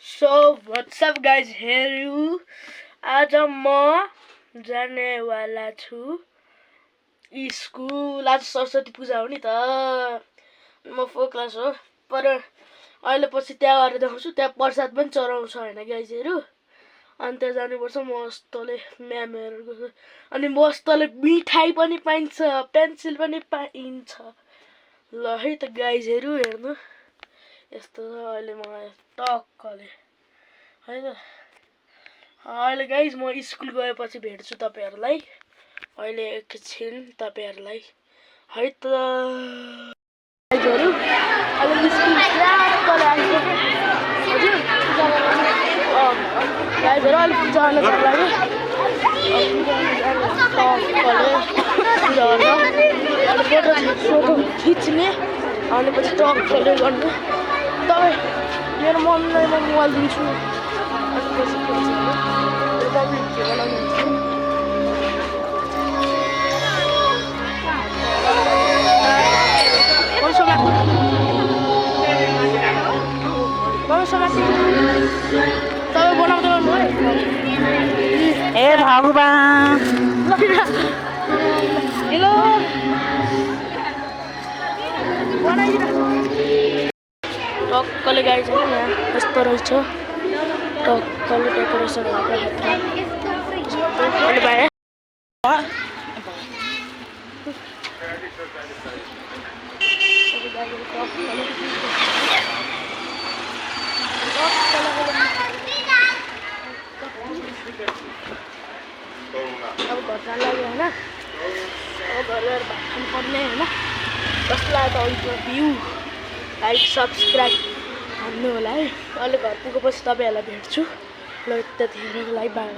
So what's up guys, here you आज म जाने वाला छु स्कुल। आज सरस्वती पूजा हो नि त। म 4 क्लास हो, पर अहिले पछि त्यहाँ गएर देखाउँछु। त्यहाँ प्रसाद पनि चढाउँछ हैन गाइजहरु। अनि त्यहाँ जानुपर्छ मस्तले म्यामहरुको। अनि मस्तले मिठाई पनि पाइन्छ, पेन्सिल पनि पाइन्छ। ल है त गाइजहरु हेर्नु। यस्तो अहिले म टक्कले हैन। अहिले गाइज म स्कुल गएपछि भेट्छु तपाईहरुलाई। अहिले एकछिन तपाईहरुलाई है त गाइजहरु। अहिले स्कुल टक्कले आइसक्यो। हजुर गाइजहरु अहिले पूजा गर्न जानु लाग्यो। टक्कले फोटो खिच्ने अनि पछि टक्कले गर्ने। तपाईँ मेरो मम्मीलाई म मोबाइल दिन्छु। अनि पछि मम्मी के बनाउनुहुन्छ? तपाईँ बनाउँदै गर्नु है। ए भगवान हेलो टक्कले गाइज होइन यहाँ यस्तो रहेछ। टक्कले डेकोरेसन अहिले बाहिर अब घर जान लाग्यो होइन। अब घर गएर भात खानु पर्ने होइन। कसलाई त अहिलेको भ्यू लाइक सब्सक्राइब हान्नु होला है। अहिले घर पुगेपछि तपाईँहरूलाई भेट्छु। ल त्यतिखेरलाई बाई।